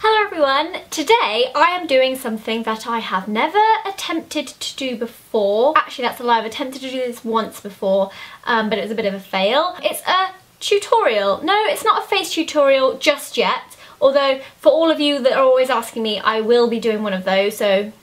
Hello everyone! Today I am doing something that I have never attempted to do before. Actually that's a lie, I've attempted to do this once before, but it was a bit of a fail. It's a tutorial. No, it's not a face tutorial just yet, although for all of you that are always asking me, I will be doing one of those, so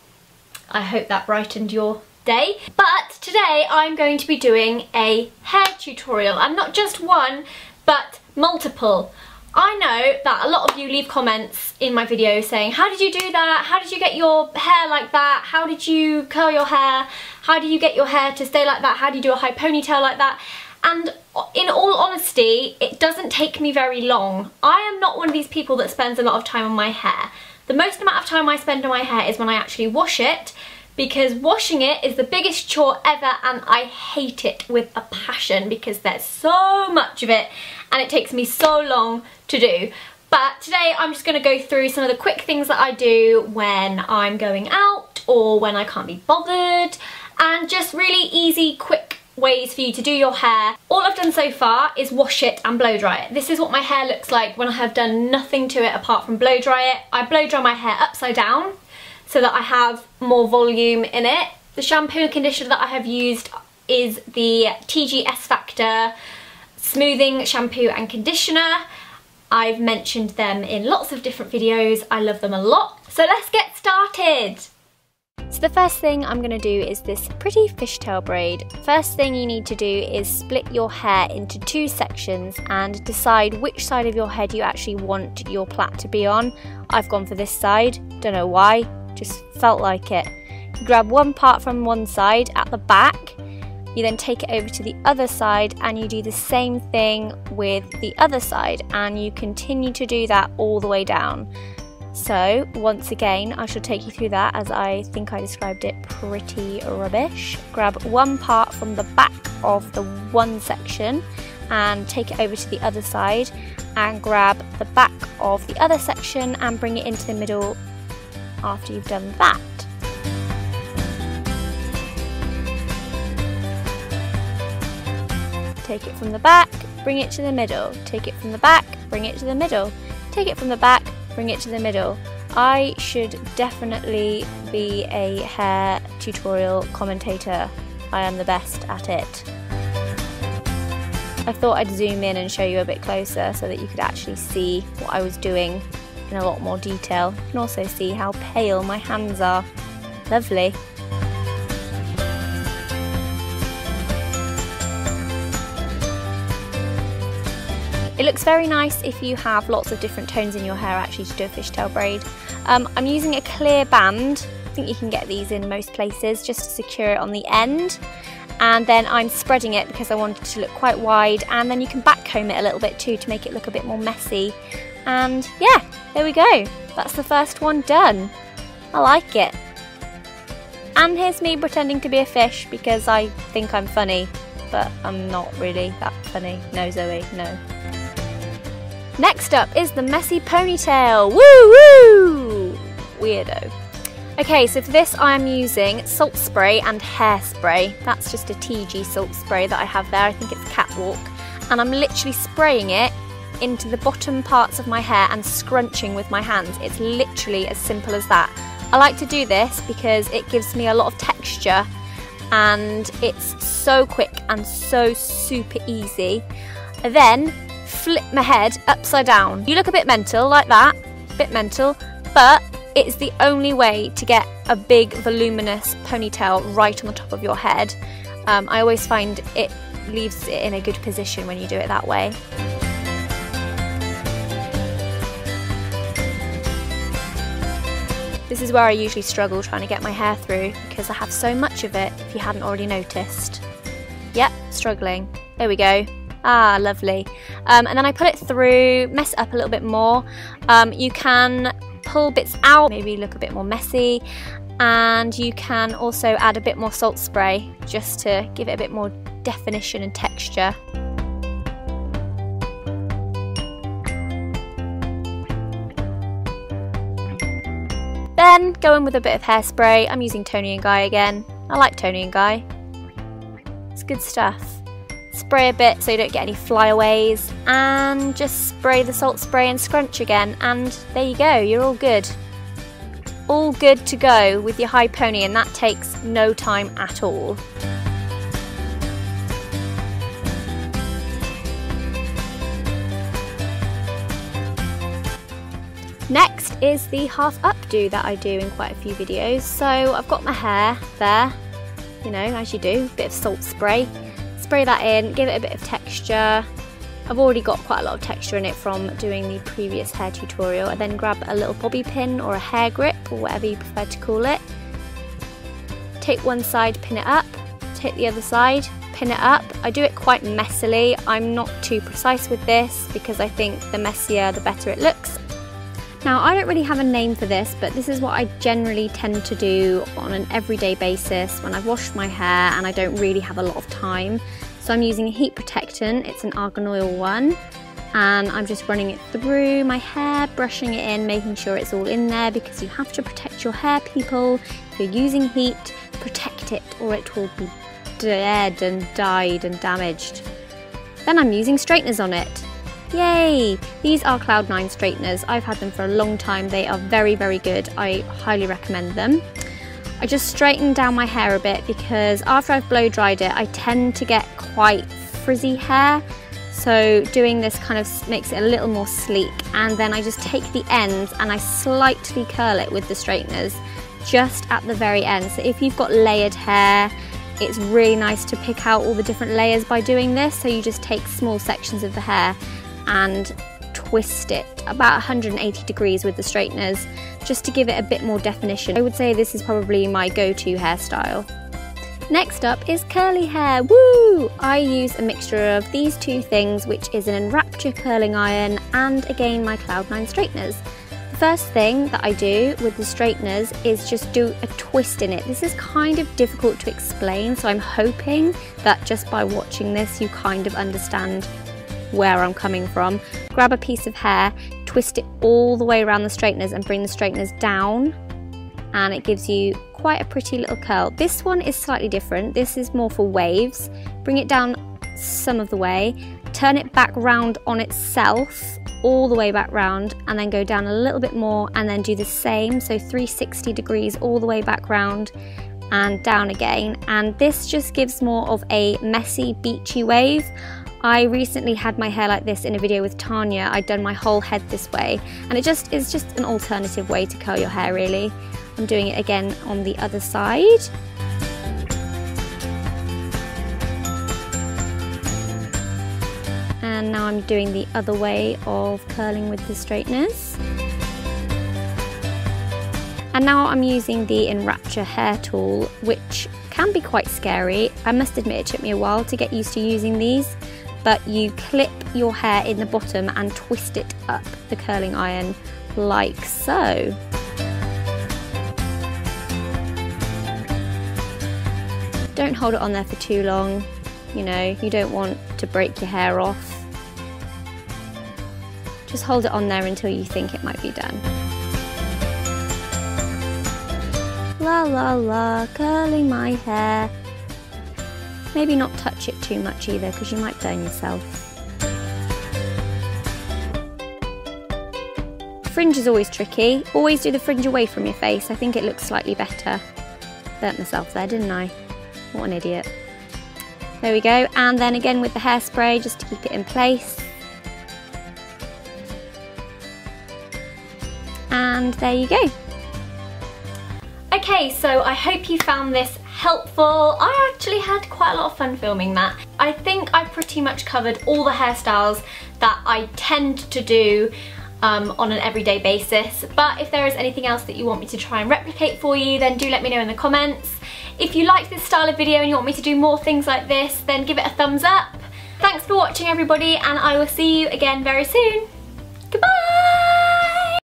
I hope that brightened your day. But today I'm going to be doing a hair tutorial, and not just one, but multiple. I know that a lot of you leave comments in my videos saying, how did you do that? How did you get your hair like that? How did you curl your hair? How do you get your hair to stay like that? How do you do a high ponytail like that? And in all honesty, it doesn't take me very long. I am not one of these people that spends a lot of time on my hair. The most amount of time I spend on my hair is when I actually wash it, because washing it is the biggest chore ever and I hate it with a passion because there's so much of it and it takes me so long to do. But today I'm just going to go through some of the quick things that I do when I'm going out or when I can't be bothered, and just really easy, quick ways for you to do your hair. All I've done so far is wash it and blow dry it. This is what my hair looks like when I have done nothing to it apart from blow dry it. I blow dry my hair upside down so that I have more volume in it. The shampoo and conditioner that I have used is the TGS Factor Smoothing Shampoo and Conditioner. I've mentioned them in lots of different videos. I love them a lot. So let's get started. So the first thing I'm going to do is this pretty fishtail braid. First thing you need to do is split your hair into two sections and decide which side of your head you actually want your plait to be on. I've gone for this side, don't know why, just felt like it. You grab one part from one side at the back, you then take it over to the other side and you do the same thing with the other side, and you continue to do that all the way down. So once again I shall take you through that, as I think I described it pretty rubbish. Grab one part from the back of the one section and take it over to the other side, and grab the back of the other section and bring it into the middle after you've done that. Take it from the back, bring it to the middle. Take it from the back, bring it to the middle. Take it from the back, bring it to the middle. I should definitely be a hair tutorial commentator. I am the best at it. I thought I'd zoom in and show you a bit closer so that you could actually see what I was doing in a lot more detail. You can also see how pale my hands are. Lovely. It looks very nice if you have lots of different tones in your hair actually to do a fishtail braid. I'm using a clear band. I think you can get these in most places, just to secure it on the end. And then I'm spreading it because I want it to look quite wide, and then you can back comb it a little bit too to make it look a bit more messy. And yeah, there we go. That's the first one done. I like it. And here's me pretending to be a fish because I think I'm funny, but I'm not really that funny. No, Zoe, no. Next up is the messy ponytail. Woo woo! Weirdo. Okay, so for this I am using salt spray and hairspray. That's just a TG salt spray that I have there. I think it's Catwalk. And I'm literally spraying it into the bottom parts of my hair and scrunching with my hands. It's literally as simple as that. I like to do this because it gives me a lot of texture and it's so quick and so super easy. Then flip my head upside down. You look a bit mental like that, bit mental, but it's the only way to get a big voluminous ponytail right on the top of your head. I always find it leaves it in a good position when you do it that way. This is where I usually struggle trying to get my hair through because I have so much of it, if you hadn't already noticed. Yep, struggling. There we go. Ah, lovely. And then I put it through, mess it up a little bit more. You can pull bits out, maybe look a bit more messy, and you can also add a bit more salt spray just to give it a bit more definition and texture. Then go in with a bit of hairspray. I'm using Toni & Guy again. I like Toni & Guy. It's good stuff. spray a bit so you don't get any flyaways, and just spray the salt spray and scrunch again, and there you go, you're all good. All good to go with your high pony, and that takes no time at all. Next is the half updo that I do in quite a few videos. So I've got my hair there, you know, as you do, a bit of salt spray. Spray that in, give it a bit of texture. I've already got quite a lot of texture in it from doing the previous hair tutorial. I then grab a little bobby pin or a hair grip or whatever you prefer to call it. Take one side, pin it up, take the other side, pin it up. I do it quite messily. I'm not too precise with this because I think the messier the better it looks. Now, I don't really have a name for this, but this is what I generally tend to do on an everyday basis when I've washed my hair and I don't really have a lot of time. So I'm using a heat protectant, it's an argan oil one, and I'm just running it through my hair, brushing it in, making sure it's all in there, because you have to protect your hair, people. If you're using heat, protect it or it will be dead and dyed and damaged. Then I'm using straighteners on it. Yay! These are Cloud9 straighteners. I've had them for a long time. They are very, very good. I highly recommend them. I just straighten down my hair a bit because after I've blow dried it, I tend to get quite frizzy hair. So doing this kind of makes it a little more sleek, and then I just take the ends and I slightly curl it with the straighteners just at the very end. So if you've got layered hair, it's really nice to pick out all the different layers by doing this. So you just take small sections of the hair and twist it about 180 degrees with the straighteners just to give it a bit more definition. I would say this is probably my go-to hairstyle. Next up is curly hair. Woo! I use a mixture of these two things, which is an Enrapture curling iron and again my Cloud9 straighteners. The first thing that I do with the straighteners is just do a twist in it. This is kind of difficult to explain, so I'm hoping that just by watching this you kind of understand where I'm coming from. Grab a piece of hair, twist it all the way around the straighteners and bring the straighteners down, and it gives you quite a pretty little curl. This one is slightly different. This is more for waves. Bring it down some of the way, turn it back round on itself, all the way back round, and then go down a little bit more and then do the same, so 360 degrees all the way back round and down again. And this just gives more of a messy, beachy wave. I recently had my hair like this in a video with Tanya. I'd done my whole head this way, and it just is just an alternative way to curl your hair, really. I'm doing it again on the other side. And now I'm doing the other way of curling with the straighteners. And now I'm using the Enrapture hair tool, which can be quite scary. I must admit it took me a while to get used to using these. But you clip your hair in the bottom and twist it up the curling iron like so. Don't hold it on there for too long, you know, you don't want to break your hair off. Just hold it on there until you think it might be done. La la la, curling my hair. Maybe not touch it too much either, because you might burn yourself. Fringe is always tricky. Always do the fringe away from your face. I think it looks slightly better. Burnt myself there, didn't I? What an idiot. There we go. And then again with the hairspray, just to keep it in place. And there you go. Okay, so I hope you found this helpful. I actually had quite a lot of fun filming that. I think I pretty much covered all the hairstyles that I tend to do on an everyday basis, but if there is anything else that you want me to try and replicate for you, then do let me know in the comments. If you like this style of video and you want me to do more things like this, then give it a thumbs up. Thanks for watching everybody, and I will see you again very soon.